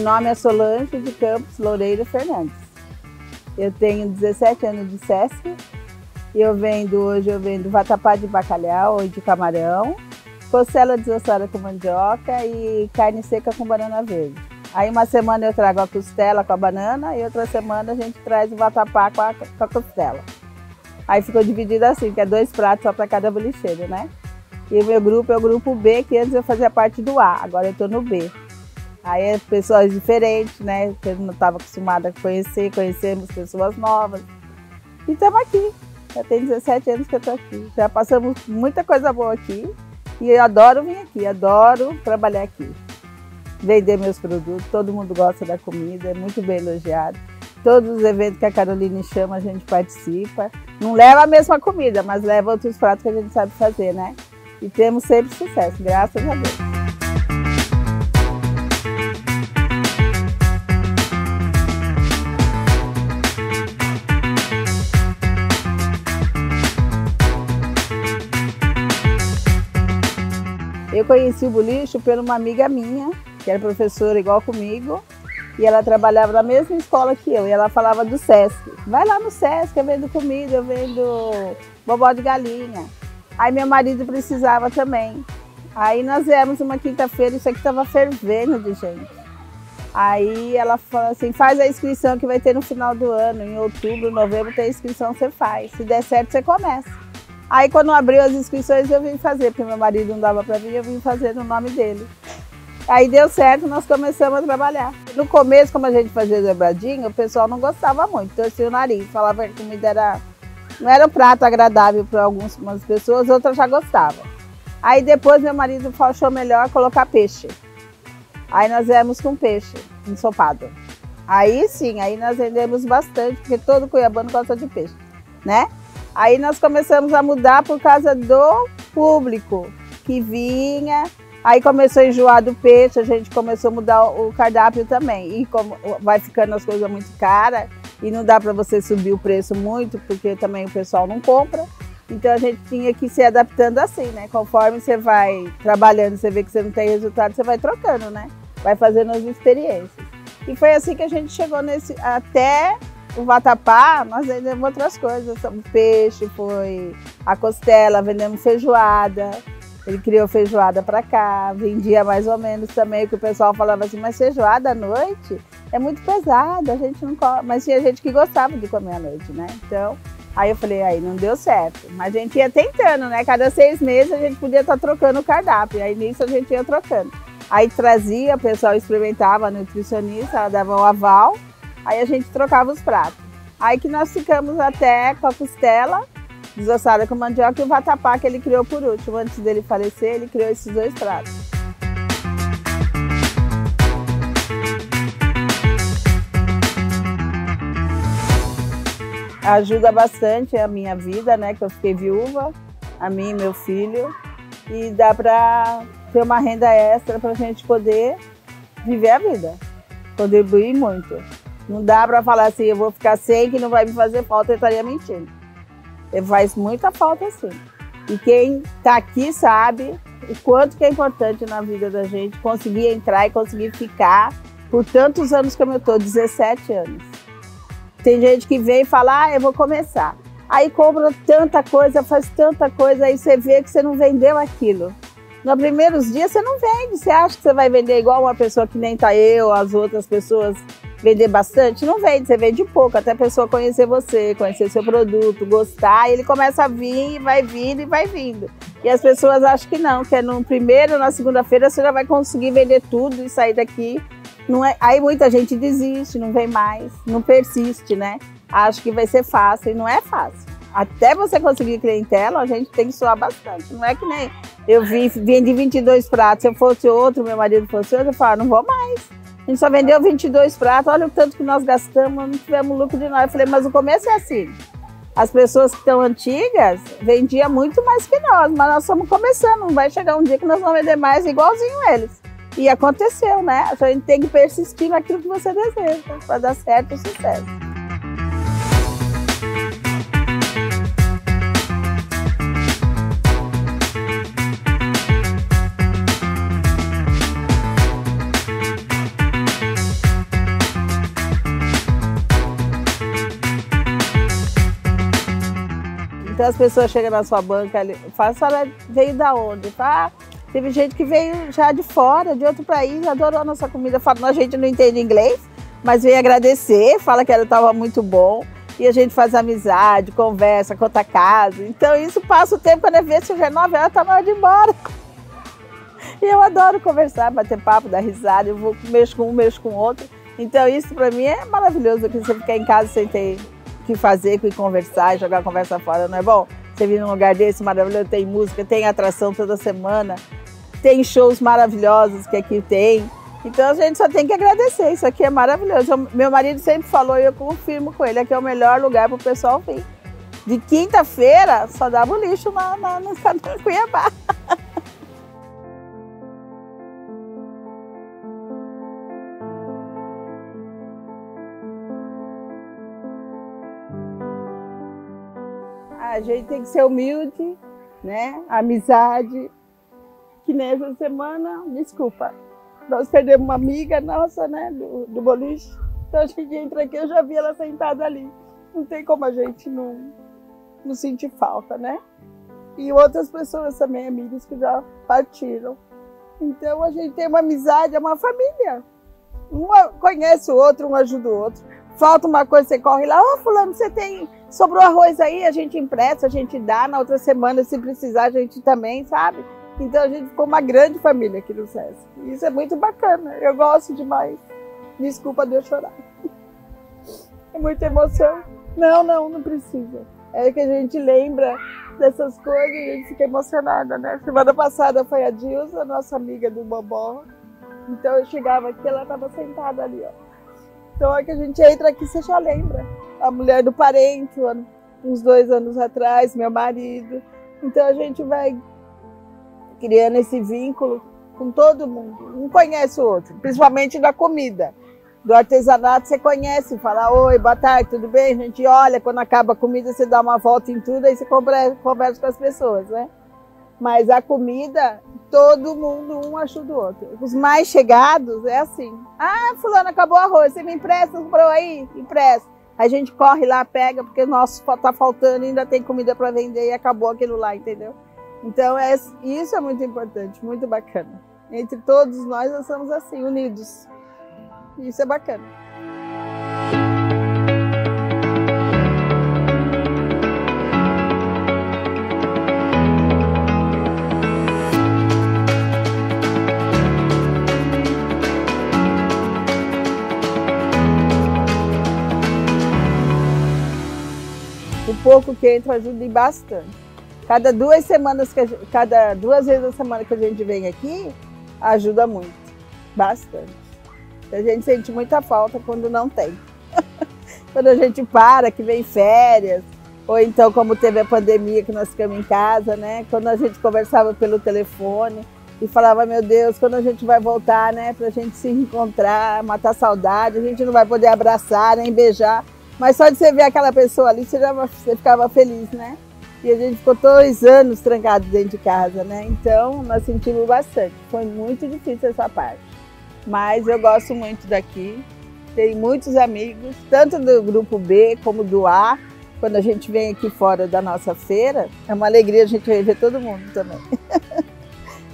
nome é Solange de Campos Loureiro Fernandes. Eu tenho 17 anos de SESC e hoje eu vendo vatapá de bacalhau ou de camarão, costela desossada com mandioca e carne seca com banana verde. Aí uma semana eu trago a costela com a banana e outra semana a gente traz o vatapá com a costela. Aí ficou dividido assim, que é 2 pratos só para cada bolicheiro, né? E o meu grupo é o grupo B, que antes eu fazia parte do A, agora eu estou no B. Aí é pessoas diferentes, né? Que eu não estava acostumada a conhecemos pessoas novas. E estamos aqui. Já tem 17 anos que eu estou aqui. Já passamos muita coisa boa aqui. E eu adoro vir aqui, adoro trabalhar aqui. Vender meus produtos, todo mundo gosta da comida, é muito bem elogiado. Todos os eventos que a Caroline chama, a gente participa. Não leva a mesma comida, mas leva outros pratos que a gente sabe fazer, né? E temos sempre sucesso, graças a Deus. Eu conheci o boliche por uma amiga minha, que era professora igual comigo, e ela trabalhava na mesma escola que eu, e ela falava do SESC. Vai lá no SESC, eu vendo comida, eu vendo bobó de galinha. Aí meu marido precisava também. Aí nós viemos uma quinta-feira, isso aqui estava fervendo de gente. Aí ela falou assim, faz a inscrição que vai ter no final do ano, em outubro, novembro tem inscrição, você faz. Se der certo, você começa. Aí quando abriu as inscrições eu vim fazer, porque meu marido não dava para vir, eu vim fazer no nome dele. Aí deu certo, nós começamos a trabalhar. No começo, como a gente fazia dobradinho, o pessoal não gostava muito, torcia o nariz, falava que a comida não era um prato agradável para algumas pessoas, outras já gostavam. Aí depois meu marido achou melhor colocar peixe. Aí nós viemos com peixe ensopado. Aí sim, aí nós vendemos bastante, porque todo cuiabano gosta de peixe, né? Aí nós começamos a mudar por causa do público que vinha. Aí começou a enjoar do peixe, a gente começou a mudar o cardápio também. E como vai ficando as coisas muito caras e não dá para você subir o preço muito, porque também o pessoal não compra. Então a gente tinha que ir se adaptando assim, né? Conforme você vai trabalhando, você vê que você não tem resultado, você vai trocando, né? Vai fazendo as experiências. E foi assim que a gente chegou até o vatapá, nós vendemos outras coisas. O peixe, foi a costela, vendemos feijoada. Ele criou feijoada para cá, vendia mais ou menos também, que o pessoal falava assim, mas feijoada à noite é muito pesada, a gente não come. Mas tinha gente que gostava de comer à noite, né? Então, aí eu falei, aí não deu certo. Mas a gente ia tentando, né? Cada 6 meses a gente podia estar trocando o cardápio, aí nisso a gente ia trocando. Aí trazia, o pessoal experimentava, a nutricionista, ela dava o aval, aí a gente trocava os pratos. Aí que nós ficamos até com a costela desossada com mandioca e o vatapá que ele criou por último. Antes dele falecer, ele criou esses 2 pratos. Ajuda bastante a minha vida, né? Que eu fiquei viúva, a mim e meu filho. E dá para ter uma renda extra para a gente poder viver a vida. Contribuir muito. Não dá para falar assim, eu vou ficar sem, que não vai me fazer falta, eu estaria mentindo. Faz muita falta, sim. E quem está aqui sabe o quanto que é importante na vida da gente conseguir entrar e conseguir ficar por tantos anos como eu estou, 17 anos. Tem gente que vem e fala, eu vou começar. Aí compra tanta coisa, faz tanta coisa, aí você vê que você não vendeu aquilo. Nos primeiros dias você não vende, você acha que você vai vender igual uma pessoa que nem está eu, as outras pessoas, vender bastante? Não vende, você vende pouco, até a pessoa conhecer você, conhecer seu produto, gostar, e ele começa a vir, vai vindo e vai vindo. E as pessoas acham que não, que é no primeiro, na segunda-feira você já vai conseguir vender tudo e sair daqui. Não é, aí muita gente desiste, não vem mais, não persiste, né? Acha que vai ser fácil, e não é fácil. Até você conseguir clientela, a gente tem que suar bastante. Não é que nem eu vendi 22 pratos, se eu fosse outro, meu marido fosse outro, eu falo, não vou mais. A gente só vendeu 22 pratos, olha o tanto que nós gastamos, não tivemos lucro de nós. Eu falei, mas o começo é assim. As pessoas que estão antigas vendiam muito mais que nós, mas nós estamos começando. Não vai chegar um dia que nós vamos vender mais igualzinho eles. E aconteceu, né? A gente tem que persistir naquilo que você deseja, para dar certo o sucesso. Então as pessoas chegam na sua banca e falam, a senhora veio da onde? Ah, teve gente que veio já de fora, de outro país, adorou a nossa comida. Fala, a gente não entende inglês, mas veio agradecer, fala que ela estava muito bom. E a gente faz amizade, conversa, conta caso. Então isso passa o tempo, quando vê se já é 9 horas, tá na hora de ir embora. E eu adoro conversar, bater papo, dar risada, eu vou mexo com um, mexo com o outro. Então isso para mim é maravilhoso, que você ficar em casa sem ter o que fazer, com conversar e jogar a conversa fora, não é bom? Você vir num lugar desse maravilhoso, tem música, tem atração toda semana, tem shows maravilhosos que aqui tem. Então a gente só tem que agradecer, isso aqui é maravilhoso. Meu marido sempre falou e eu confirmo com ele, aqui é o melhor lugar para o pessoal vir. De quinta-feira só dava o lixo no Cuiabá. A gente tem que ser humilde, né? Amizade. Que nessa semana, desculpa, nós perdemos uma amiga nossa, né? Do boliche. Então a gente entra aqui, eu já vi ela sentada ali. Não tem como a gente não sentir falta, né? E outras pessoas também, amigos que já partiram. Então a gente tem uma amizade, é uma família. Um conhece o outro, um ajuda o outro. Falta uma coisa, você corre lá, ô fulano, você tem, sobrou arroz aí, a gente empresta, a gente dá, na outra semana, se precisar, a gente também, sabe? Então a gente ficou uma grande família aqui no SESC. Isso é muito bacana, eu gosto demais. Desculpa de eu chorar. É muita emoção. Não precisa. É que a gente lembra dessas coisas e a gente fica emocionada, né? Semana passada foi a Dilza, nossa amiga do Bobó. Então eu chegava aqui, ela estava sentada ali, ó. Então é que a gente entra aqui, você já lembra. A mulher do parente, uns 2 anos atrás, meu marido. Então a gente vai criando esse vínculo com todo mundo. Um conhece o outro, principalmente da comida. Do artesanato você conhece, fala, oi, boa tarde, tudo bem? A gente olha, quando acaba a comida você dá uma volta em tudo, aí você conversa com as pessoas, né? Mas a comida, todo mundo um ajuda o outro. Os mais chegados é assim. Ah, fulano, acabou o arroz, você me empresta, comprou aí? Empresta. A gente corre lá, pega, porque o nosso tá faltando, ainda tem comida para vender e acabou aquilo lá, entendeu? Então isso é muito importante, muito bacana. Entre todos nós somos assim, unidos. Isso é bacana. O pouco que entra ajuda bastante. Cada 2 vezes a semana que a gente vem aqui, ajuda muito, bastante. A gente sente muita falta quando não tem. Quando a gente para, que vem férias, ou então como teve a pandemia que nós ficamos em casa, né? Quando a gente conversava pelo telefone e falava, meu Deus, quando a gente vai voltar, né? Pra gente se encontrar, matar saudade, a gente não vai poder abraçar, nem beijar. Mas só de você ver aquela pessoa ali, você ficava feliz, né? E a gente ficou 2 anos trancados dentro de casa, né? Então, nós sentimos bastante. Foi muito difícil essa parte. Mas eu gosto muito daqui. Tenho muitos amigos, tanto do grupo B como do A. Quando a gente vem aqui fora da nossa feira, é uma alegria a gente rever todo mundo também.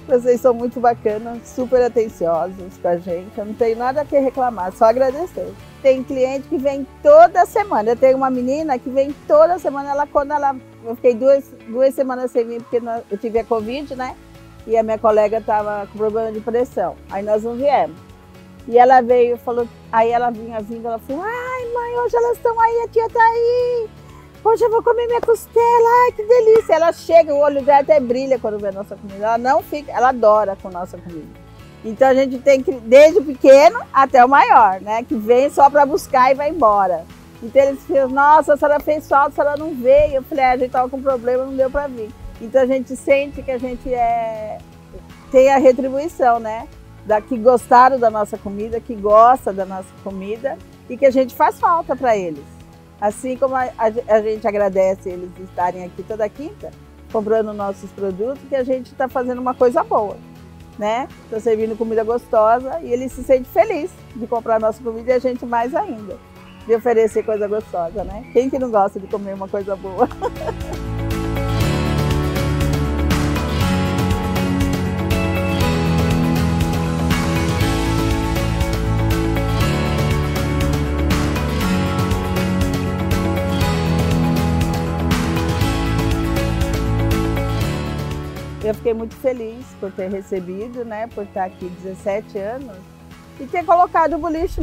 Vocês são muito bacanas, super atenciosos com a gente. Eu não tenho nada a que reclamar, só agradecer. Tem cliente que vem toda semana. Eu tenho uma menina que vem toda semana. Eu fiquei duas semanas sem vir porque eu tive a Covid, né? E a minha colega estava com problema de pressão. Aí nós não viemos. E ela veio, falou, aí ela vinha vindo, ela falou, ai mãe, hoje elas estão aí, a tia tá aí. Hoje eu vou comer minha costela, ai que delícia. Ela chega, o olho dela até brilha quando vê a nossa comida. Ela não fica, ela adora com a nossa comida. Então a gente tem que, desde o pequeno até o maior, né? Que vem só para buscar e vai embora. Então eles falam, nossa, a senhora fez falta, a senhora não veio. Eu falei, a gente estava com problema, não deu para vir. Então a gente sente que a gente tem a retribuição, né? Que gostaram da nossa comida, que gosta da nossa comida e que a gente faz falta para eles. Assim como a gente agradece eles estarem aqui toda quinta, comprando nossos produtos, que a gente está fazendo uma coisa boa, né? Estou servindo comida gostosa e eles se sentem felizes de comprar nossa comida e a gente mais ainda, de oferecer coisa gostosa, né? Quem que não gosta de comer uma coisa boa? Eu fiquei muito feliz por ter recebido, né, por estar aqui 17 anos e ter colocado o boliche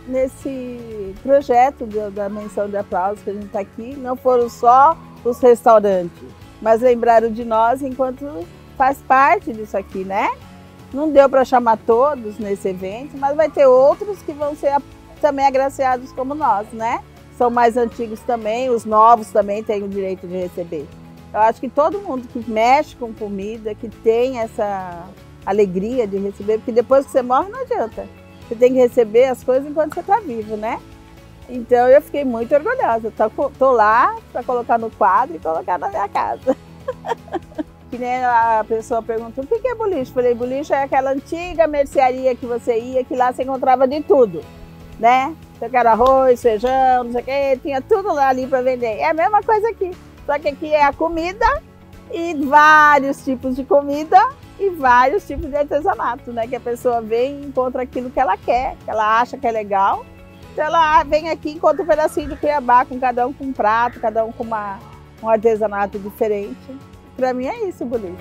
nesse projeto da menção de aplausos que a gente está aqui. Não foram só os restaurantes, mas lembraram de nós enquanto faz parte disso aqui, né? Não deu para chamar todos nesse evento, mas vai ter outros que vão ser também agraciados como nós, né? São mais antigos também, os novos também têm o direito de receber. Eu acho que todo mundo que mexe com comida, que tem essa alegria de receber, porque depois que você morre não adianta. Você tem que receber as coisas enquanto você está vivo, né? Então eu fiquei muito orgulhosa. Tô lá para colocar no quadro e colocar na minha casa. Que nem a pessoa perguntou, o que é boliche? Falei, boliche é aquela antiga mercearia que você ia, que lá você encontrava de tudo, né? Você quer arroz, feijão, não sei o quê, tinha tudo lá ali para vender. É a mesma coisa aqui. Só que aqui é a comida e vários tipos de comida e vários tipos de artesanato, né? Que a pessoa vem e encontra aquilo que ela quer, que ela acha que é legal. Então ela vem aqui e encontra um pedacinho de Cuiabá, com cada um com um prato, cada um com um artesanato diferente. Para mim é isso, boliche.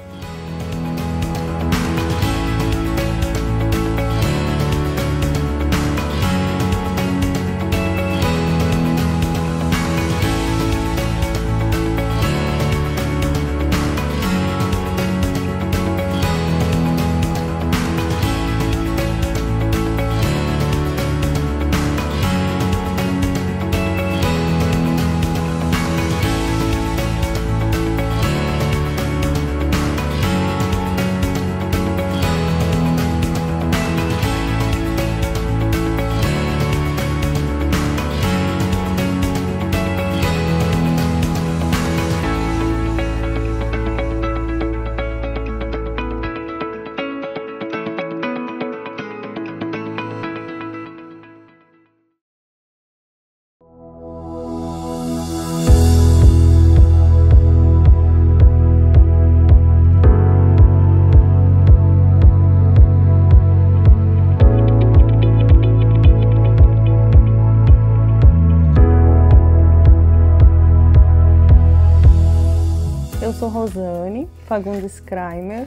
Eu sou Rosane Fagundes Kramer,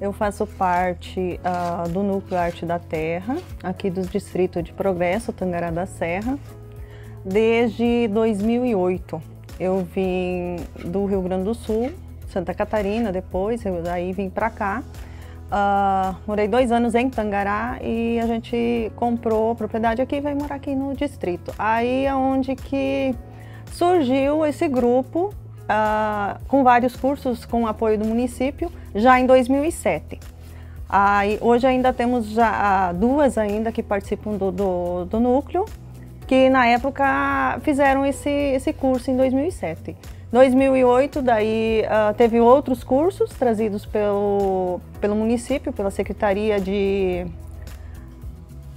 eu faço parte do Núcleo Arte da Terra, aqui do Distrito de Progresso, Tangará da Serra, desde 2008. Eu vim do Rio Grande do Sul, Santa Catarina depois, daí vim para cá. Morei 2 anos em Tangará e a gente comprou a propriedade aqui e vai morar aqui no distrito. Aí é onde que surgiu esse grupo, com vários cursos com apoio do município, já em 2007. Hoje ainda temos já 2 ainda que participam do núcleo, que na época fizeram esse curso em 2007. 2008 daí teve outros cursos trazidos pelo município, pela Secretaria de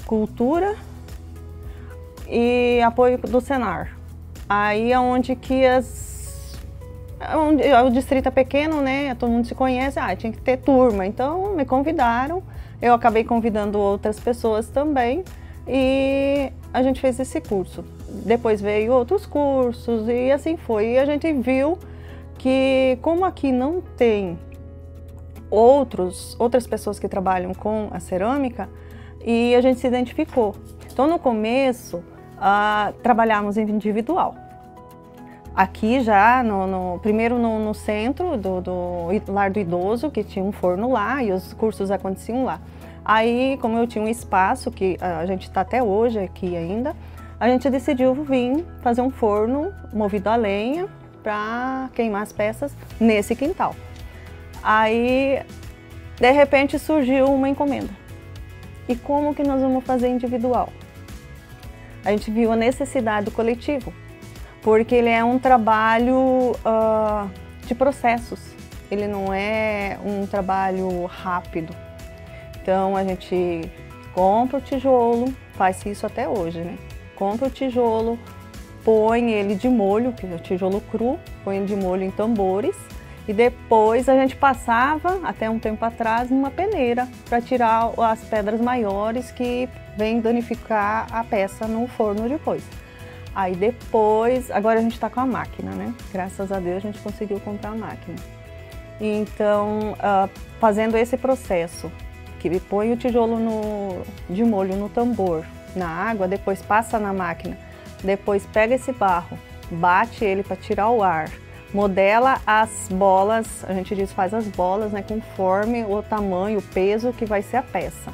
Cultura e apoio do Senar. Aí é onde que o distrito é pequeno, né? Todo mundo se conhece, tinha que ter turma. Então me convidaram, eu acabei convidando outras pessoas também e a gente fez esse curso. Depois veio outros cursos e assim foi. E a gente viu que como aqui não tem outras pessoas que trabalham com a cerâmica, e a gente se identificou. Então no começo trabalhamos individual. Aqui já, primeiro no centro do Lar do Idoso, que tinha um forno lá e os cursos aconteciam lá. Aí, como eu tinha um espaço, que a gente está até hoje aqui ainda, a gente decidiu vir fazer um forno movido a lenha para queimar as peças nesse quintal. Aí, de repente, surgiu uma encomenda. E como que nós vamos fazer individual? A gente viu a necessidade do coletivo, porque ele é um trabalho de processos, ele não é um trabalho rápido. Então a gente compra o tijolo, faz isso até hoje, né? Compra o tijolo, põe ele de molho, que é o tijolo cru, põe ele de molho em tambores, e depois a gente passava, até um tempo atrás, numa peneira para tirar as pedras maiores que vêm danificar a peça no forno depois. Aí depois, agora a gente está com a máquina, né? Graças a Deus a gente conseguiu comprar a máquina. Então, fazendo esse processo, que põe o tijolo de molho no tambor, na água, depois passa na máquina, depois pega esse barro, bate ele para tirar o ar, modela as bolas, a gente diz faz as bolas, né, conforme o tamanho, o peso que vai ser a peça.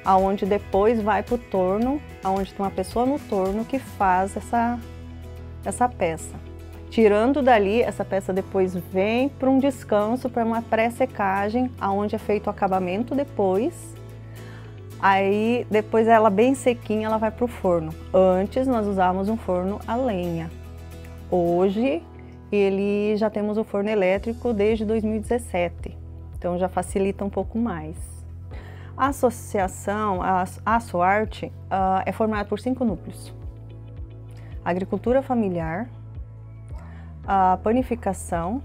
Aonde depois vai para o torno, aonde tem uma pessoa no torno que faz essa peça. Tirando dali, essa peça depois vem para um descanso, para uma pré-secagem, aonde é feito o acabamento depois. Aí, depois ela bem sequinha, ela vai para o forno. Antes nós usávamos um forno a lenha. Hoje, já temos o forno elétrico desde 2017, então já facilita um pouco mais. A associação, a Soarte, é formada por 5 núcleos. Agricultura familiar, a panificação,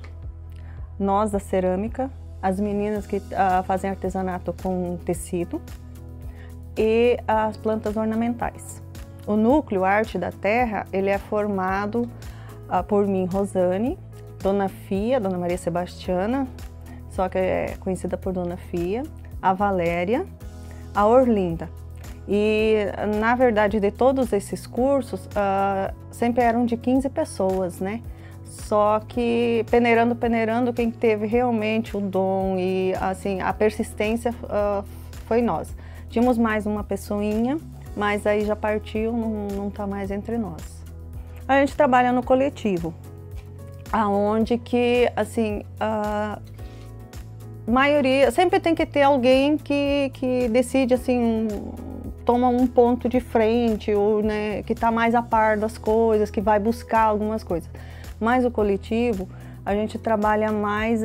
nós da cerâmica, as meninas que fazem artesanato com tecido e as plantas ornamentais. O núcleo Arte da Terra, ele é formado por mim, Rosane, Dona Fia, Dona Maria Sebastiana, só que é conhecida por Dona Fia, a Valéria, a Orlinda. E, na verdade, de todos esses cursos, sempre eram de 15 pessoas, né? Só que, peneirando, quem teve realmente o dom e, assim, a persistência foi nós. Tínhamos mais uma pessoinha, mas aí já partiu, não está mais entre nós. A gente trabalha no coletivo, aonde que, assim, a maioria, sempre tem que ter alguém que decide, assim, toma um ponto de frente, ou, né, que está mais a par das coisas, que vai buscar algumas coisas. Mas o coletivo, a gente trabalha mais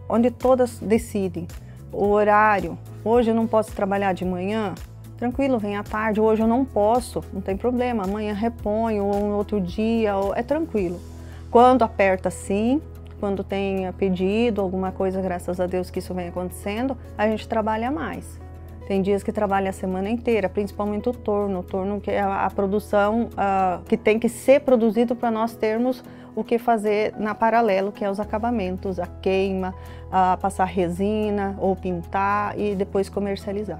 onde todas decidem. O horário, hoje eu não posso trabalhar de manhã, tranquilo, vem à tarde, hoje eu não posso, não tem problema, amanhã reponho, ou um outro dia, é tranquilo. Quando aperta sim, quando tem pedido, alguma coisa, graças a Deus que isso vem acontecendo, a gente trabalha mais. Tem dias que trabalha a semana inteira, principalmente o torno que é a produção que tem que ser produzido para nós termos o que fazer na paralelo, que é os acabamentos, a queima, passar resina ou pintar e depois comercializar.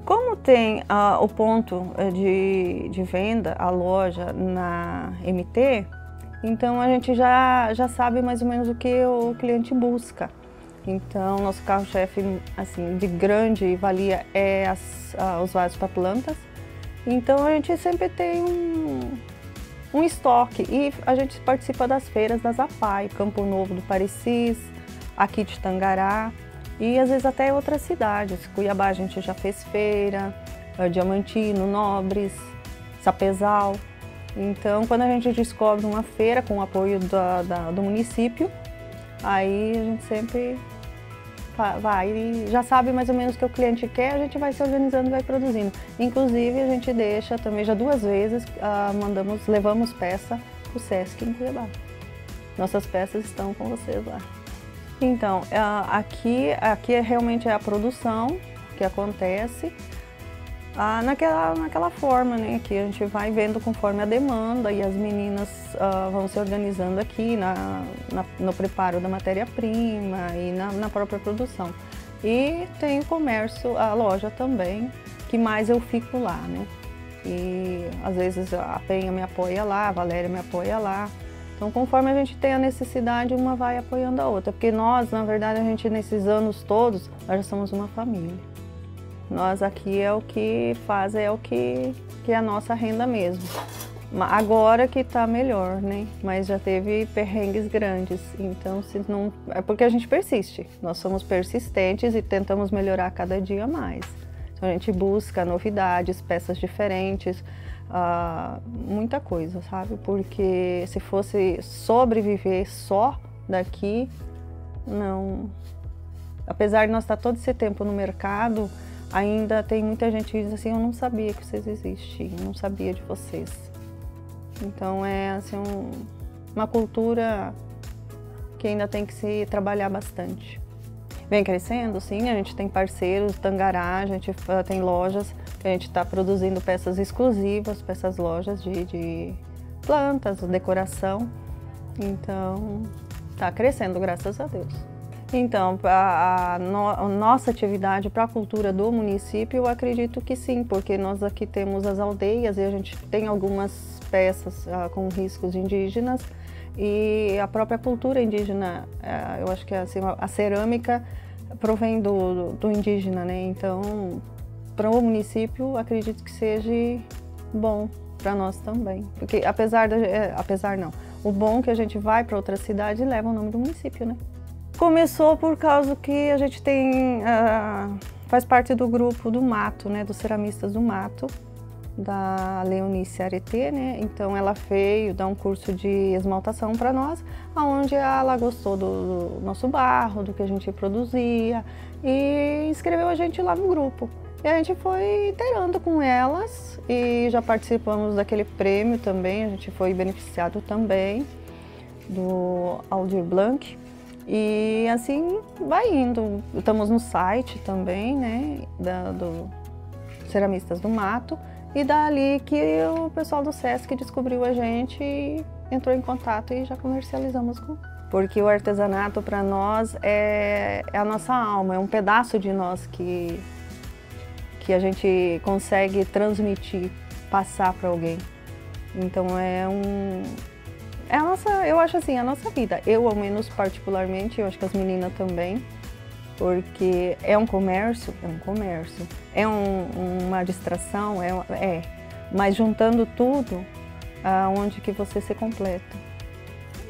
Como tem o ponto de venda, a loja na MT, então a gente já sabe mais ou menos o que o cliente busca. Então, nosso carro-chefe, assim, de grande valia é os vasos para plantas. Então, a gente sempre tem um estoque e a gente participa das feiras da Zapai, Campo Novo do Parecis, aqui de Tangará e às vezes até outras cidades. Cuiabá a gente já fez feira, Diamantino, Nobres, Sapezal. Então, quando a gente descobre uma feira com o apoio do município, aí a gente sempre vai e já sabe mais ou menos o que o cliente quer, a gente vai se organizando e vai produzindo. Inclusive, a gente deixa também, já 2 vezes, levamos peça para o Sesc em Cuiabá. Nossas peças estão com vocês lá. Então, aqui realmente é a produção que acontece naquela forma, né, que a gente vai vendo conforme a demanda e as meninas vão se organizando aqui no preparo da matéria-prima e na própria produção. E tem o comércio, a loja também, que mais eu fico lá, né? E às vezes a Penha me apoia lá, a Valéria me apoia lá. Então, conforme a gente tem a necessidade, uma vai apoiando a outra. Porque nós, na verdade, nesses anos todos, nós já somos uma família. Nós aqui é o que faz, é a nossa renda mesmo. Agora que está melhor, né? Mas já teve perrengues grandes. Então, se não, é porque a gente persiste. Nós somos persistentes e tentamos melhorar cada dia mais. Então, a gente busca novidades, peças diferentes, muita coisa, sabe? Porque se fosse sobreviver só daqui, não. Apesar de nós estar todo esse tempo no mercado, ainda tem muita gente que diz assim, eu não sabia que vocês existiam, eu não sabia de vocês. Então é assim, uma cultura que ainda tem que se trabalhar bastante. Vem crescendo, sim, a gente tem parceiros, Tangará, a gente tem lojas que a gente está produzindo peças exclusivas para essas lojas de plantas, decoração. Então, está crescendo, graças a Deus. Então, a nossa atividade para a cultura do município, eu acredito que sim, porque nós aqui temos as aldeias e a gente tem algumas peças com riscos indígenas e a própria cultura indígena, eu acho que assim, a cerâmica provém do indígena, né? Então, para o município, acredito que seja bom para nós também, porque apesar não, o bom é que a gente vai para outra cidade e leva o nome do município, né? Começou por causa que a gente faz parte do grupo do Mato, né, dos ceramistas do Mato, da Leonice Aretê, né? Então ela veio dar um curso de esmaltação para nós, onde ela gostou do nosso barro, do que a gente produzia e inscreveu a gente lá no grupo. E a gente foi inteirando com elas e já participamos daquele prêmio também, a gente foi beneficiado também do Aldir Blanc. E assim vai indo. Estamos no site também, né, do Ceramistas do Mato. E dali que o pessoal do Sesc descobriu a gente e entrou em contato e já comercializamos. Porque o artesanato para nós é a nossa alma, é um pedaço de nós que a gente consegue transmitir, passar para alguém. Então eu acho assim, a nossa vida. Eu, ao menos particularmente, eu acho que as meninas também, porque é um comércio, é uma distração, mas juntando tudo, onde que você se completa.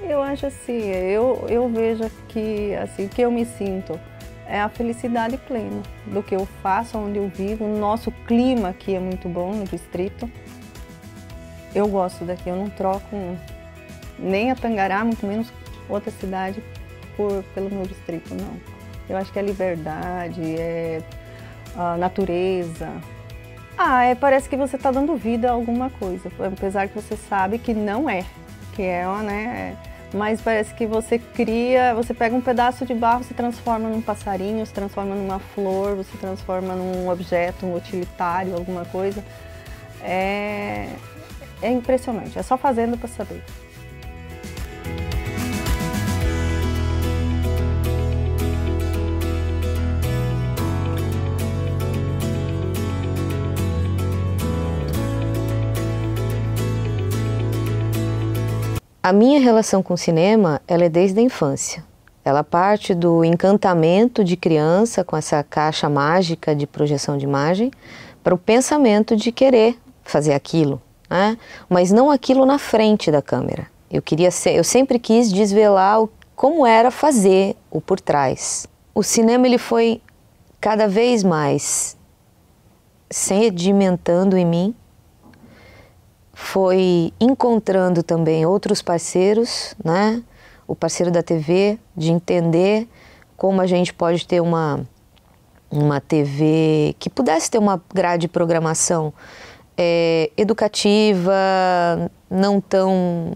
Eu acho assim, eu vejo que assim, o que eu me sinto é a felicidade plena do que eu faço, onde eu vivo. O nosso clima aqui é muito bom no distrito. Eu gosto daqui, eu não troco nem a Tangará, muito menos outra cidade, pelo meu distrito, não. Eu acho que é liberdade, é a natureza. Parece que você está dando vida a alguma coisa, apesar que você sabe que não é, né? Mas parece que você pega um pedaço de barro, se transforma num passarinho, se transforma numa flor, você transforma num objeto, um utilitário, alguma coisa. É impressionante, é só fazendo para saber. A minha relação com o cinema, ela é desde a infância. Ela parte do encantamento de criança com essa caixa mágica de projeção de imagem para o pensamento de querer fazer aquilo, né? Mas não aquilo na frente da câmera. Eu sempre quis desvelar como era fazer o por trás. O cinema ele foi cada vez mais sedimentando em mim, foi encontrando também outros parceiros, né? O parceiro da TV, de entender como a gente pode ter uma TV que pudesse ter uma grade de programação educativa, não tão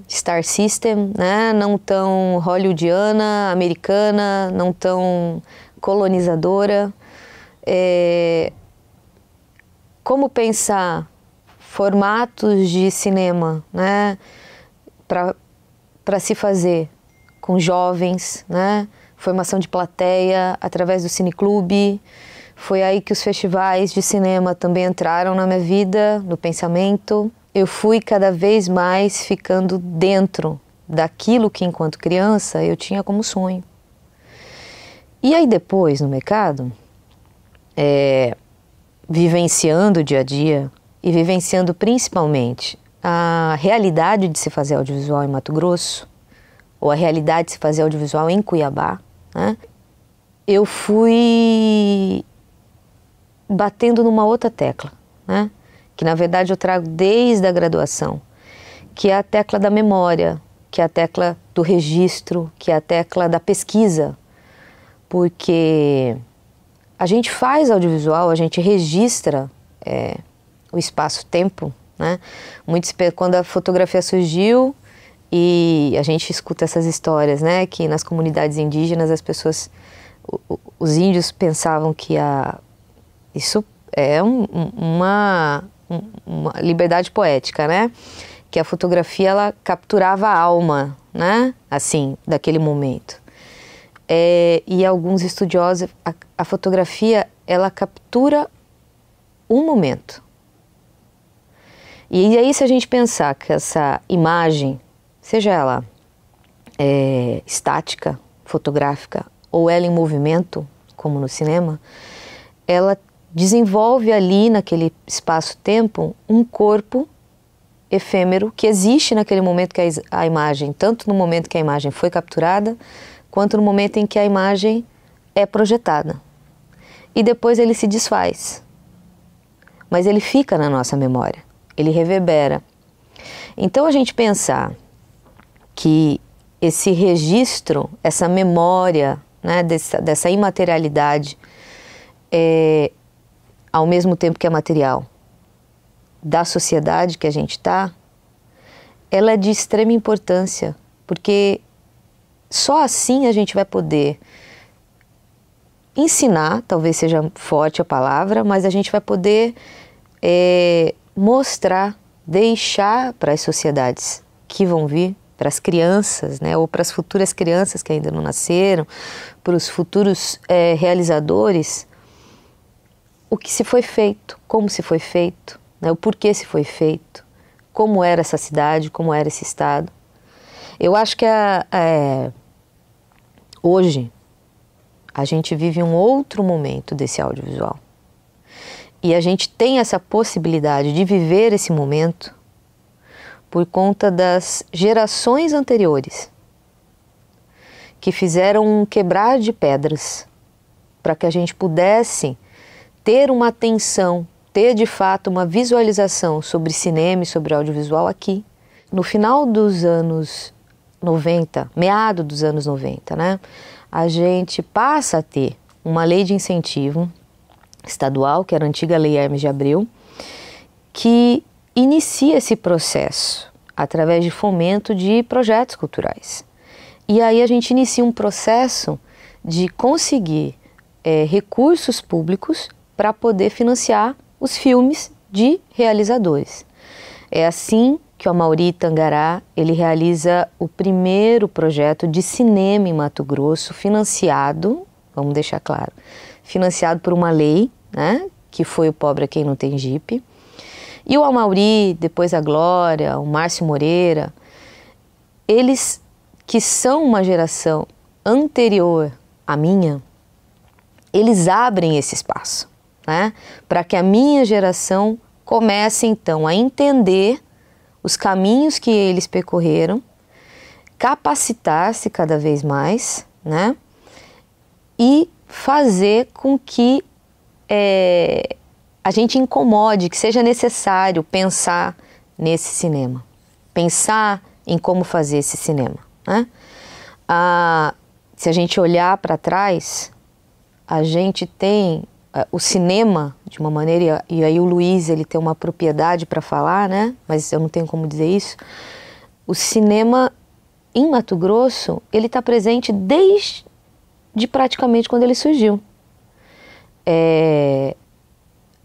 Star System, né? Não tão hollywoodiana, americana, não tão colonizadora. Como pensar formatos de cinema, né, para se fazer com jovens, né, formação de plateia através do cineclube. Foi aí que os festivais de cinema também entraram na minha vida, no pensamento. Eu fui cada vez mais ficando dentro daquilo que, enquanto criança, eu tinha como sonho. E aí depois, no mercado, vivenciando o dia a dia e vivenciando principalmente a realidade de se fazer audiovisual em Mato Grosso, ou a realidade de se fazer audiovisual em Cuiabá, né? Eu fui batendo numa outra tecla, né? Que na verdade eu trago desde a graduação, que é a tecla da memória, que é a tecla do registro, que é a tecla da pesquisa, porque a gente faz audiovisual, a gente registra o espaço-tempo, né? Quando a fotografia surgiu, e a gente escuta essas histórias, né? Que nas comunidades indígenas as pessoas, os índios pensavam que isso é uma liberdade poética, né? Que a fotografia ela capturava a alma, né? Assim, daquele momento. E alguns estudiosos, a fotografia, ela captura um momento. E aí, se a gente pensar que essa imagem, seja ela estática, fotográfica, ou ela em movimento, como no cinema, ela desenvolve ali, naquele espaço-tempo, um corpo efêmero que existe naquele momento que a imagem, tanto no momento que a imagem foi capturada, quanto no momento em que a imagem é projetada. E depois ele se desfaz. Mas ele fica na nossa memória, ele reverbera. Então a gente pensar que esse registro, essa memória, né, dessa imaterialidade, ao mesmo tempo que é material, da sociedade que a gente está, ela é de extrema importância, porque só assim a gente vai poder ensinar, talvez seja forte a palavra, mas a gente vai poder mostrar, deixar para as sociedades que vão vir, para as crianças, né, ou para as futuras crianças que ainda não nasceram, para os futuros realizadores, o que se foi feito, como se foi feito, né, o porquê se foi feito, como era essa cidade, como era esse estado. Eu acho que hoje a gente vive um outro momento desse audiovisual. E a gente tem essa possibilidade de viver esse momento por conta das gerações anteriores, que fizeram um quebrar de pedras para que a gente pudesse ter uma atenção, ter de fato uma visualização sobre cinema e sobre audiovisual aqui. No final dos anos 90, meado dos anos 90, né, a gente passa a ter uma lei de incentivo estadual, que era a antiga Lei Hermes de Abreu, que inicia esse processo através de fomento de projetos culturais. E aí a gente inicia um processo de conseguir recursos públicos para poder financiar os filmes de realizadores. É assim que o Amaury Tangará, ele realiza o primeiro projeto de cinema em Mato Grosso, financiado, vamos deixar claro, financiado por uma lei, né, que foi o Pobre é Quem Não Tem Jipe. E o Amaury, depois a Glória, o Márcio Moreira, eles que são uma geração anterior à minha, eles abrem esse espaço, né, para que a minha geração comece então a entender os caminhos que eles percorreram, capacitar-se cada vez mais, né, e fazer com que a gente incomode, que seja necessário pensar nesse cinema, pensar em como fazer esse cinema, né? Se a gente olhar para trás, a gente tem o cinema de uma maneira, e aí o Luiz ele tem uma propriedade para falar, né? Mas eu não tenho como dizer isso. O cinema em Mato Grosso, ele está presente desde praticamente quando ele surgiu.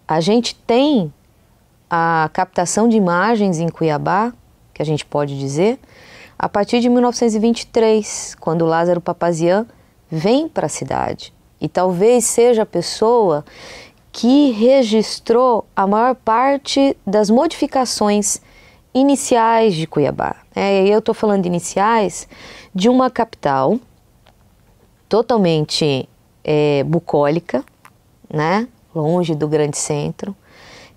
A gente tem a captação de imagens em Cuiabá, que a gente pode dizer, a partir de 1923, quando Lázaro Papazian vem para a cidade. E talvez seja a pessoa que registrou a maior parte das modificações iniciais de Cuiabá. Eu estou falando de iniciais de uma capital totalmente bucólica, né, longe do grande centro,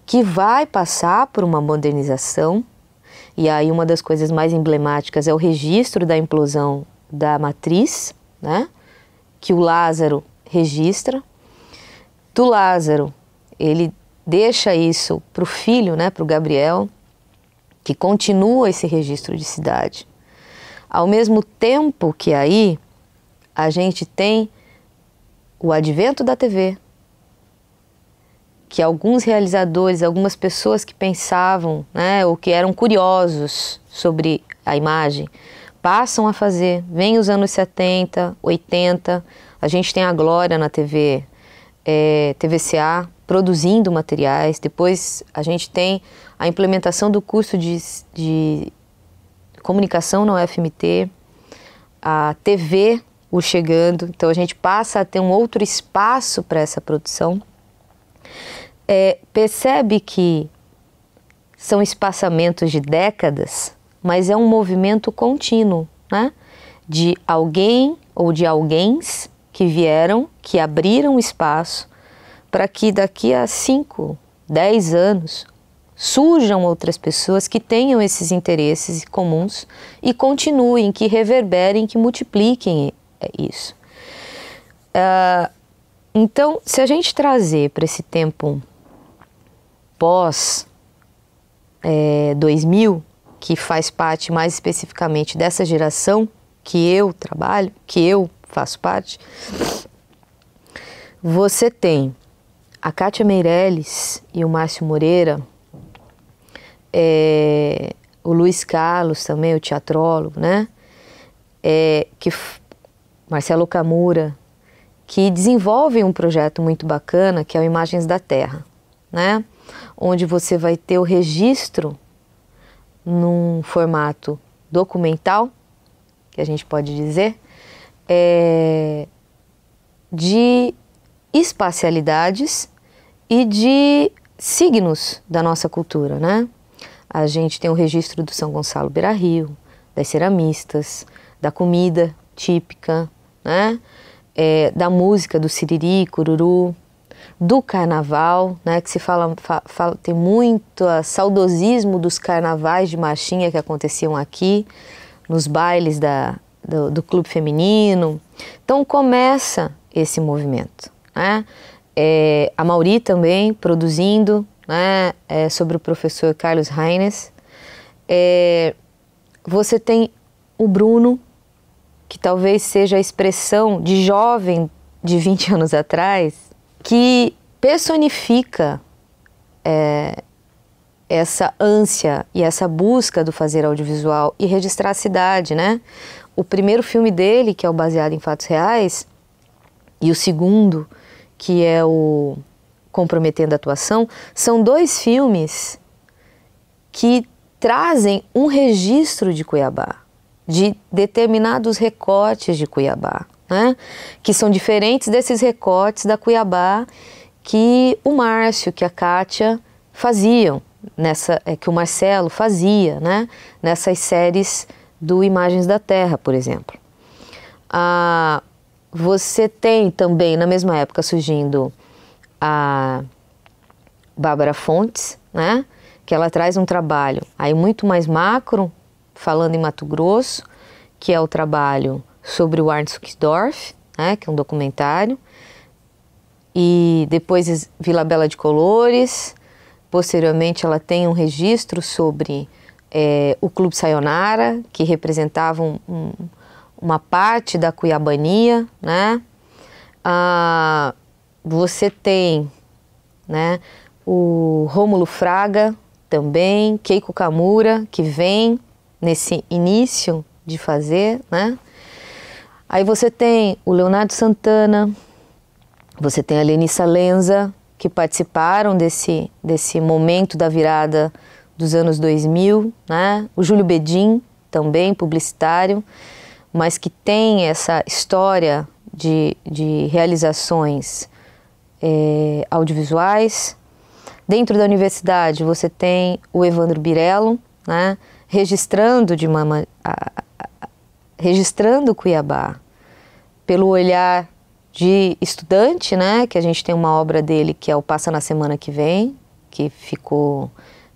que vai passar por uma modernização. E aí uma das coisas mais emblemáticas é o registro da implosão da matriz, né, que o Lázaro registra. Do Lázaro, ele deixa isso para o filho, né, para o Gabriel, que continua esse registro de cidade. Ao mesmo tempo que aí a gente tem o advento da TV, que alguns realizadores, algumas pessoas que pensavam, né, ou que eram curiosos sobre a imagem, passam a fazer. Vem os anos 70, 80, a gente tem a Glória na TV, TVCA, produzindo materiais. Depois a gente tem a implementação do curso de comunicação na UFMT. a TV o chegando, então a gente passa a ter um outro espaço para essa produção. Percebe que são espaçamentos de décadas, mas é um movimento contínuo, né? De alguém ou de alguéms que vieram, que abriram espaço para que daqui a 5, 10 anos surjam outras pessoas que tenham esses interesses comuns e continuem, que reverberem, que multipliquem isso. Então, se a gente trazer para esse tempo pós 2000, que faz parte mais especificamente dessa geração que eu trabalho, que eu faço parte, você tem a Kátia Meirelles e o Márcio Moreira, o Luiz Carlos também, o teatrólogo, né? Marcelo Camura, que desenvolvem um projeto muito bacana, que é o Imagens da Terra, né? Onde você vai ter o registro num formato documental, que a gente pode dizer, de espacialidades e de signos da nossa cultura, né? A gente tem o registro do São Gonçalo Beira-Rio, das ceramistas, da comida típica, né? Da música do siriri, cururu, do carnaval, né? Que se fala tem muito saudosismo dos carnavais de marchinha que aconteciam aqui, nos bailes do clube feminino. Então começa esse movimento, né? A Mauri também produzindo, né? Sobre o professor Carlos Reines. Você tem o Bruno, que talvez seja a expressão de jovem de 20 anos atrás, que personifica essa ânsia e essa busca do fazer audiovisual e registrar a cidade, né? O primeiro filme dele, que é o Baseado em Fatos Reais, e o segundo, que é o Comprometendo a Atuação, são 2 filmes que trazem um registro de Cuiabá, de determinados recortes de Cuiabá, né? Que são diferentes desses recortes da Cuiabá que o Márcio, que a Kátia faziam, que o Marcelo fazia, né? Nessas séries do Imagens da Terra, por exemplo. Você tem também, na mesma época, surgindo a Bárbara Fontes, né? Que ela traz um trabalho aí muito mais macro, falando em Mato Grosso, que é o trabalho sobre o Arndt Suxdorf, né? Que é um documentário, e depois Vila Bela de Colores. Posteriormente ela tem um registro sobre o Clube Sayonara, que representava uma parte da cuiabania, né? Você tem, né, o Rômulo Fraga também, Keiko Kamura, que vem nesse início de fazer, né? Aí você tem o Leonardo Santana, você tem a Lenissa Lenza, que participaram desse momento da virada dos anos 2000, né? O Júlio Bedin, também publicitário, mas que tem essa história de realizações audiovisuais. Dentro da universidade você tem o Evandro Birello, né? Registrando Cuiabá pelo olhar de estudante, né? Que a gente tem uma obra dele que é o Passa na Semana que Vem, que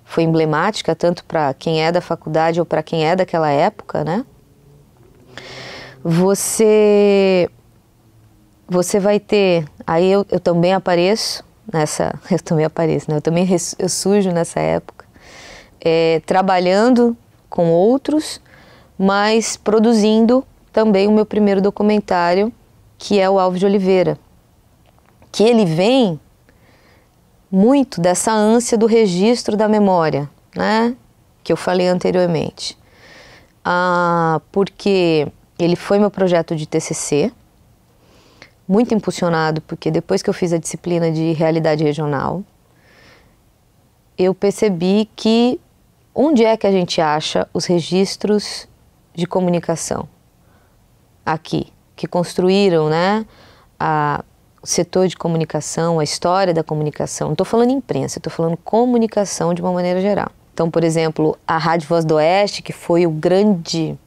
foi emblemática tanto para quem é da faculdade ou para quem é daquela época, né? Você vai ter, aí eu também apareço nessa, eu surjo nessa época, trabalhando com outros, mas produzindo também o meu primeiro documentário, que é o Alves de Oliveira, que ele vem muito dessa ânsia do registro da memória, né, que eu falei anteriormente, porque ele foi meu projeto de TCC, muito impulsionado, porque depois que eu fiz a disciplina de realidade regional, eu percebi que onde é que a gente acha os registros de comunicação? aqui, que construíram, né, o setor de comunicação, a história da comunicação. Não estou falando imprensa, estou falando comunicação de uma maneira geral. Então, por exemplo, a Rádio Voz do Oeste, que foi o grande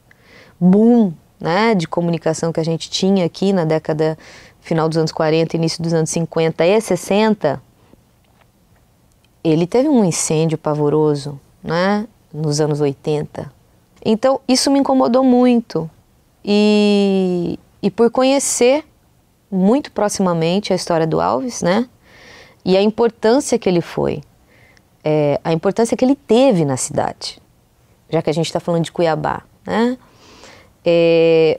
boom, né, de comunicação que a gente tinha aqui na década final dos anos 40, início dos anos 50 e 60, ele teve um incêndio pavoroso, né, nos anos 80. Então, isso me incomodou muito. E por conhecer muito proximamente a história do Alves, né, e a importância que ele foi, a importância que ele teve na cidade, já que a gente está falando de Cuiabá, né,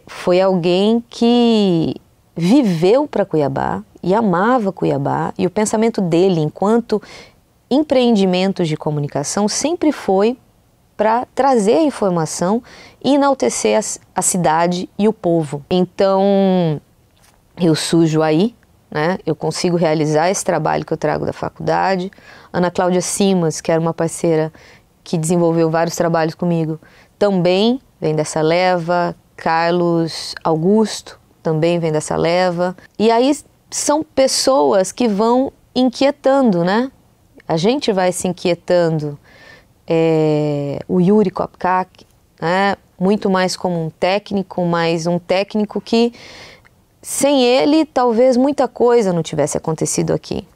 foi alguém que viveu para Cuiabá e amava Cuiabá, e o pensamento dele enquanto empreendimentos de comunicação sempre foi para trazer a informação e enaltecer a cidade e o povo. Então, eu surjo aí, né? Eu consigo realizar esse trabalho que eu trago da faculdade. Ana Cláudia Simas, que era uma parceira que desenvolveu vários trabalhos comigo, também vem dessa leva. Carlos Augusto também vem dessa leva. E aí são pessoas que vão inquietando, né? A gente vai se inquietando. O Yuri Kopkak, né? Muito mais como um técnico, mas um técnico que, sem ele, talvez muita coisa não tivesse acontecido aqui.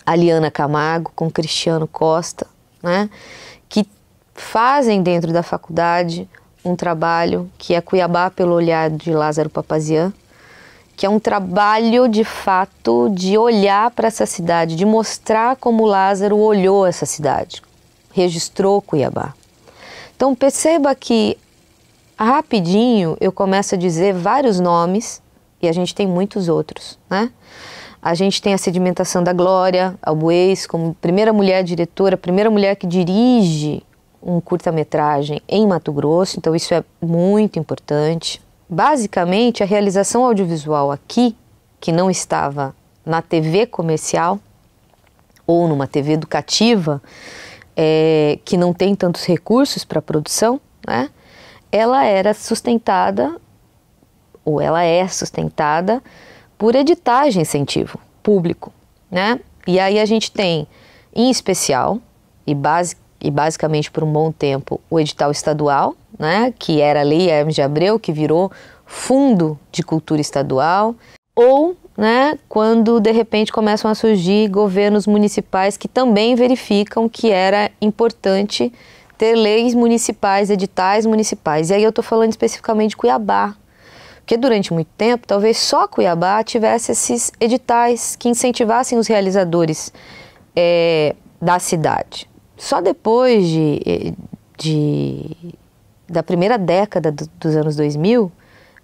A Liana Camargo com Cristiano Costa, né? Que fazem dentro da faculdade um trabalho que é Cuiabá pelo olhar de Lázaro Papazian, que é um trabalho de fato de olhar para essa cidade, de mostrar como Lázaro olhou essa cidade, registrou Cuiabá. Então perceba que rapidinho eu começo a dizer vários nomes e a gente tem muitos outros, né? A gente tem a sedimentação da Glória Albuez como primeira mulher diretora, primeira mulher que dirige um curta-metragem em Mato Grosso, então isso é muito importante. Basicamente, a realização audiovisual aqui, que não estava na TV comercial ou numa TV educativa, que não tem tantos recursos para produção, né? Ela era sustentada, ou ela é sustentada, por editais de incentivo público, né? E aí a gente tem, em especial, e basicamente por um bom tempo, o edital estadual, né? Que era a Lei Hermes de Abreu, que virou Fundo de Cultura Estadual, ou, né, quando de repente começam a surgir governos municipais que também verificam que era importante ter leis municipais, editais municipais. E aí eu estou falando especificamente de Cuiabá, porque durante muito tempo talvez só Cuiabá tivesse esses editais que incentivassem os realizadores da cidade. Só depois da primeira década dos anos 2000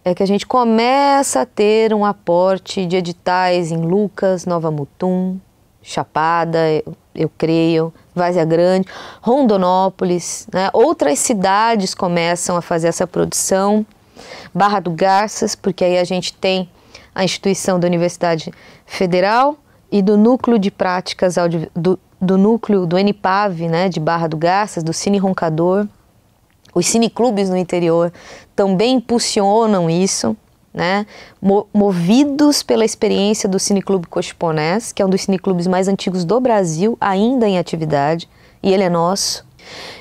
é que a gente começa a ter um aporte de editais em Lucas, Nova Mutum, Chapada, eu creio, Várzea Grande, Rondonópolis, né? Outras cidades começam a fazer essa produção, Barra do Garças, porque aí a gente tem a instituição da Universidade Federal e do Núcleo de Práticas, do núcleo do NPAV, né, de Barra do Garças, do Cine Roncador. Os cineclubes no interior também impulsionam isso, né? Movidos pela experiência do Cineclube Cochiponés, que é um dos cineclubes mais antigos do Brasil, ainda em atividade, e ele é nosso.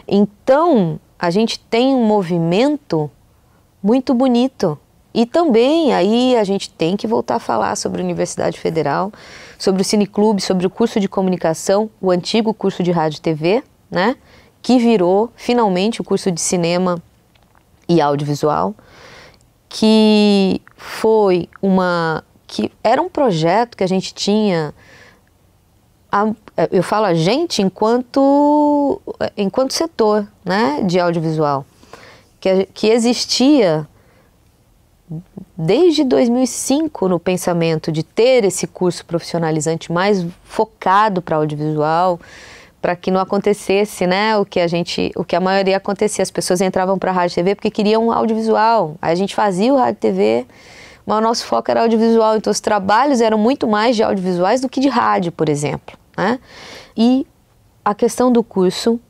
Então, a gente tem um movimento muito bonito. E também aí a gente tem que voltar a falar sobre a Universidade Federal, sobre o Cineclube, sobre o curso de comunicação, o antigo curso de rádio e TV, né? Que virou finalmente o curso de cinema e audiovisual, que foi que era um projeto que a gente tinha, eu falo a gente enquanto setor, né, de audiovisual, que existia desde 2005 no pensamento de ter esse curso profissionalizante mais focado para audiovisual, para que não acontecesse, né, o que a maioria acontecia, as pessoas entravam para a rádio e TV porque queriam um audiovisual, aí a gente fazia o rádio e TV, mas o nosso foco era audiovisual, então os trabalhos eram muito mais de audiovisuais do que de rádio, por exemplo, né? E a questão do curso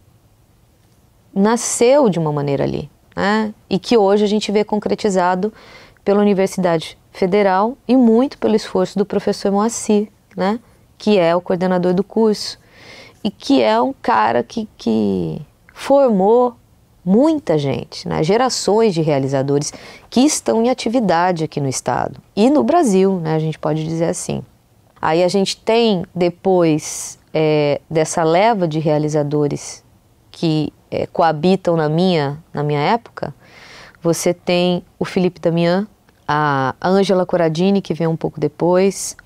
nasceu de uma maneira ali, né? E que hoje a gente vê concretizado pela Universidade Federal e muito pelo esforço do professor Moacir, né, que é o coordenador do curso e que é um cara que formou muita gente, né, gerações de realizadores que estão em atividade aqui no estado e no Brasil, né, a gente pode dizer assim. Aí a gente tem, depois dessa leva de realizadores que coabitam na minha época, você tem o Felipe Damian, a Ângela Coradini, que vem um pouco depois,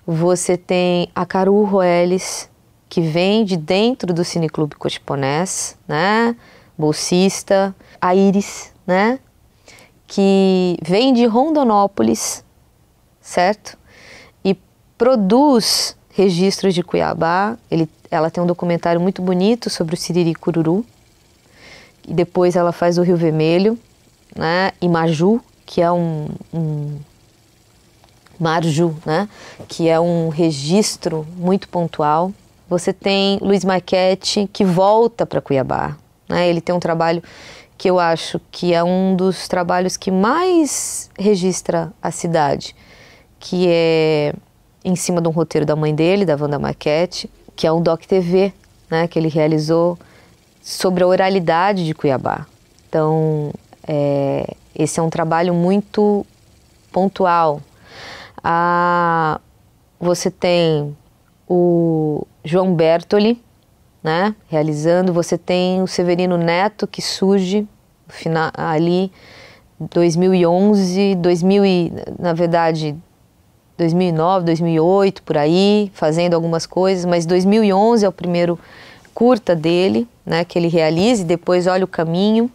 você tem a Caru Roelis, que vem de dentro do Cineclube Cochiponés, né, bolsista, a Iris, né, que vem de Rondonópolis, certo? E produz registros de Cuiabá. Ela tem um documentário muito bonito sobre o Siriri Cururu, e depois ela faz o Rio Vermelho, né, e Maju, que é Marju, né, que é um registro muito pontual. Você tem Luiz Marchetti, que volta para Cuiabá, né, ele tem um trabalho que eu acho que é um dos trabalhos que mais registra a cidade, que é em cima de um roteiro da mãe dele, da Wanda Marchetti, que é um Doc TV, né, que ele realizou sobre a oralidade de Cuiabá. Então, esse é um trabalho muito pontual. Você tem o João Bertoli, né, realizando. Você tem o Severino Neto, que surge ali 2011, na verdade 2009, 2008, por aí, fazendo algumas coisas, mas 2011 é o primeiro curta dele, né, que ele realiza, e depois Olha o Caminho.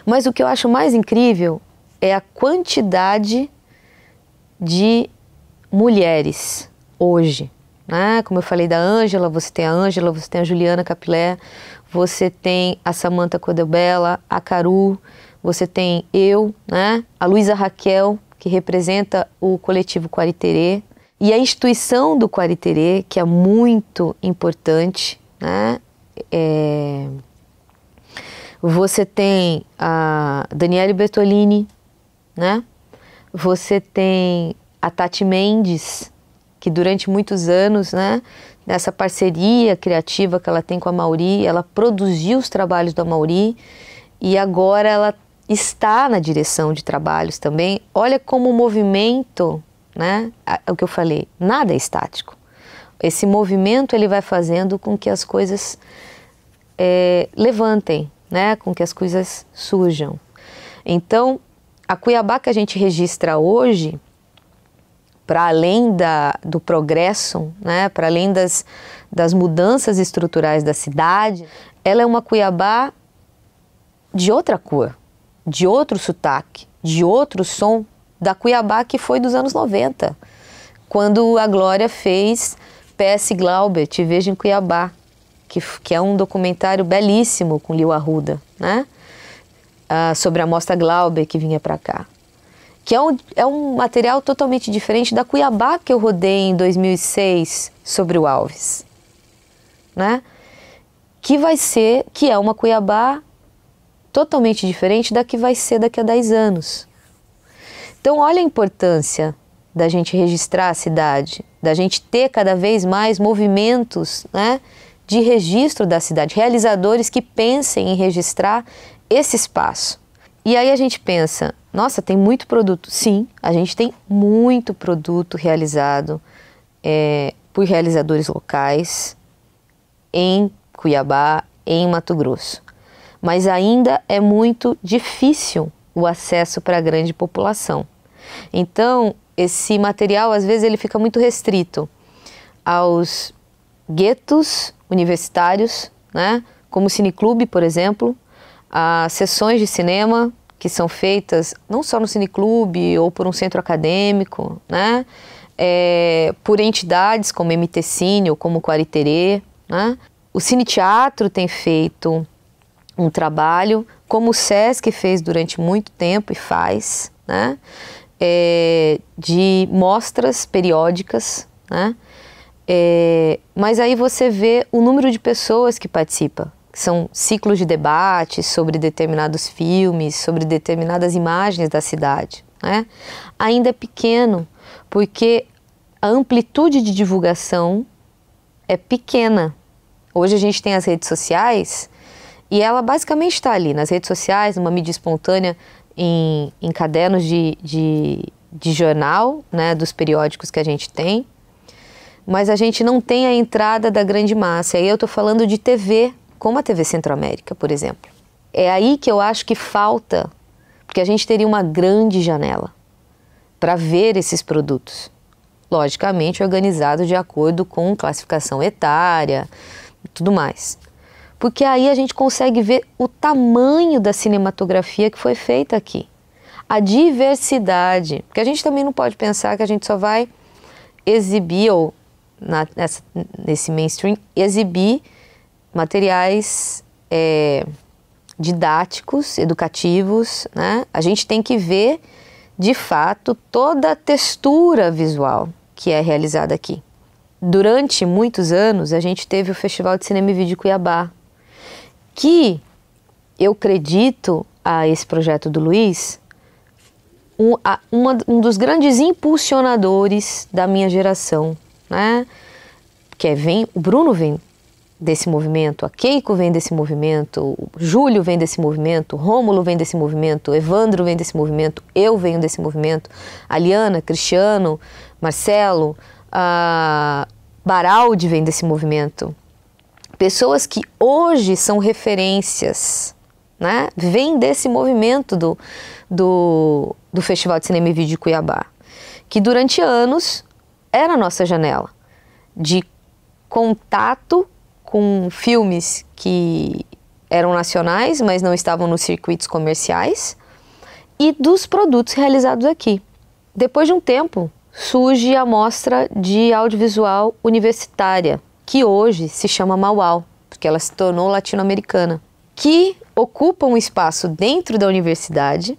Mas o que eu acho mais incrível é a quantidade de mulheres hoje, né? Como eu falei da Ângela, você tem a Juliana Capilé, você tem a Samantha Codebella, a Caru, você tem eu, né? A Luísa Raquel, que representa o coletivo Quariterê, e a instituição do Quariterê, que é muito importante, né? Você tem a Daniele Bertolini, né? Você tem a Tati Mendes, que durante muitos anos, né, nessa parceria criativa que ela tem com a Mauri, ela produziu os trabalhos da Mauri e agora ela está na direção de trabalhos também. Olha como o movimento, né, o que eu falei, nada é estático. Esse movimento ele vai fazendo com que as coisas levantem, né, com que as coisas surjam. Então, a Cuiabá que a gente registra hoje, para além do progresso, né, para além das mudanças estruturais da cidade, ela é uma Cuiabá de outra cor, de outro sotaque, de outro som, da Cuiabá que foi dos anos 90, quando a Glória fez P.S. Glauber, Te Vejo em Cuiabá, que é um documentário belíssimo com Liu Arruda, né, sobre a Mostra Glauber que vinha para cá. Que é um material totalmente diferente da Cuiabá que eu rodei em 2006 sobre o Alves, né? Que é uma Cuiabá totalmente diferente da que vai ser daqui a 10 anos. Então olha a importância da gente registrar a cidade, da gente ter cada vez mais movimentos, né, de registro da cidade, realizadores que pensem em registrar esse espaço. E aí a gente pensa, nossa, tem muito produto. Sim, a gente tem muito produto realizado por realizadores locais em Cuiabá, em Mato Grosso. Mas ainda é muito difícil o acesso para a grande população. Então, esse material, às vezes, ele fica muito restrito aos guetos universitários, né? Como o Cineclube, por exemplo, a sessões de cinema que são feitas não só no Cineclube ou por um centro acadêmico, né? Por entidades como MT Cine ou como Quariterê, né? O Cine Teatro tem feito um trabalho, como o Sesc fez durante muito tempo e faz, né? De mostras periódicas, né? Mas aí você vê o número de pessoas que participa. são ciclos de debate sobre determinados filmes, sobre determinadas imagens da cidade, né? Ainda é pequeno, porque a amplitude de divulgação é pequena. Hoje a gente tem as redes sociais e ela basicamente está ali nas redes sociais, numa mídia espontânea, em cadernos de jornal, né, dos periódicos que a gente tem, mas a gente não tem a entrada da grande massa. E aí eu estou falando de TV, como a TV Centro-América, por exemplo. É aí que eu acho que falta, porque a gente teria uma grande janela para ver esses produtos. Logicamente organizado de acordo com classificação etária e tudo mais. Porque aí a gente consegue ver o tamanho da cinematografia que foi feita aqui. A diversidade, porque a gente também não pode pensar que a gente só vai exibir, ou nesse mainstream, exibir materiais didáticos, educativos, né? A gente tem que ver, de fato, toda a textura visual que é realizada aqui. Durante muitos anos, a gente teve o Festival de Cinema e Vídeo Cuiabá, que eu acredito a esse projeto do Luiz, um dos grandes impulsionadores da minha geração, né? O Bruno vem desse movimento, a Keiko vem desse movimento, o Júlio vem desse movimento, o Rômulo vem desse movimento, o Evandro vem desse movimento, eu venho desse movimento, a Liana, Cristiano, Marcelo, a Baraldi vem desse movimento. Pessoas que hoje são referências, né? Vêm desse movimento do Festival de Cinema e Vídeo de Cuiabá, que durante anos era a nossa janela de contato com filmes que eram nacionais, mas não estavam nos circuitos comerciais, e dos produtos realizados aqui. Depois de um tempo, surge a Mostra de Audiovisual Universitária, que hoje se chama Mauau, porque ela se tornou latino-americana, que ocupa um espaço dentro da universidade.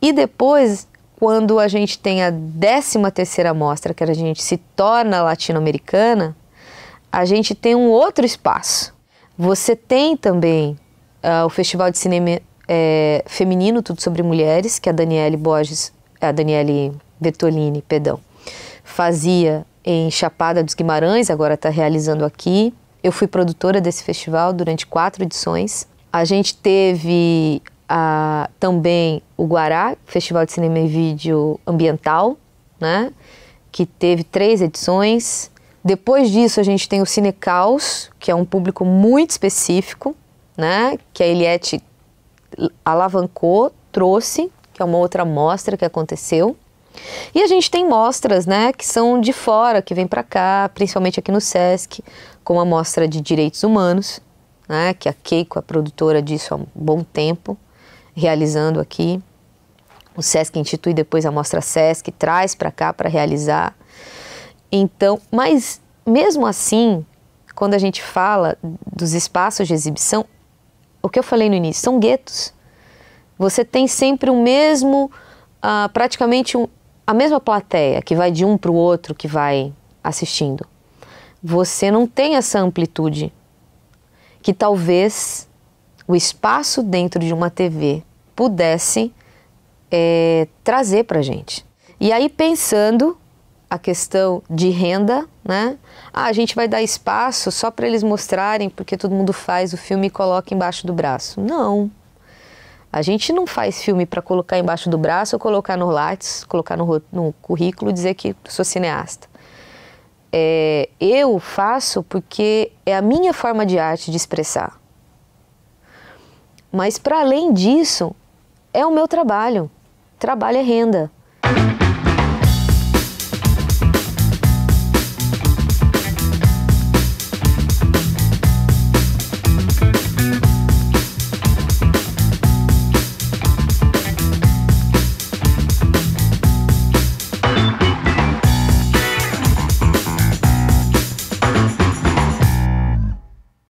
E depois, quando a gente tem a 13ª mostra, que a gente se torna latino-americana, a gente tem um outro espaço. Você tem também o Festival de Cinema Feminino, Tudo Sobre Mulheres, que a Daniele Bertolini, fazia em Chapada dos Guimarães, agora está realizando aqui. Eu fui produtora desse festival durante 4 edições. A gente teve também o Guará, Festival de Cinema e Vídeo Ambiental, né, que teve 3 edições. Depois disso a gente tem o Cinecaus, que é um público muito específico, né, que a Eliette alavancou, trouxe, que é uma outra mostra que aconteceu. E a gente tem mostras, né, que são de fora, que vêm para cá, principalmente aqui no Sesc, como a Mostra de Direitos Humanos, né, que a Keiko é produtora disso há um bom tempo, realizando aqui. O Sesc institui depois a Mostra Sesc, traz para cá para realizar. Então, mas mesmo assim, quando a gente fala dos espaços de exibição, o que eu falei no início, são guetos. Você tem sempre o mesmo, praticamente a mesma plateia, que vai de um para o outro, que vai assistindo. Você não tem essa amplitude que talvez o espaço dentro de uma TV pudesse trazer para a gente. E aí, pensando a questão de renda, né? A gente vai dar espaço só para eles mostrarem, porque todo mundo faz o filme e coloca embaixo do braço. Não. A gente não faz filme para colocar embaixo do braço ou colocar no Lattes, colocar no currículo e dizer que sou cineasta. Eu faço porque é a minha forma de arte de expressar. Mas para além disso, é o meu trabalho. Trabalho é renda.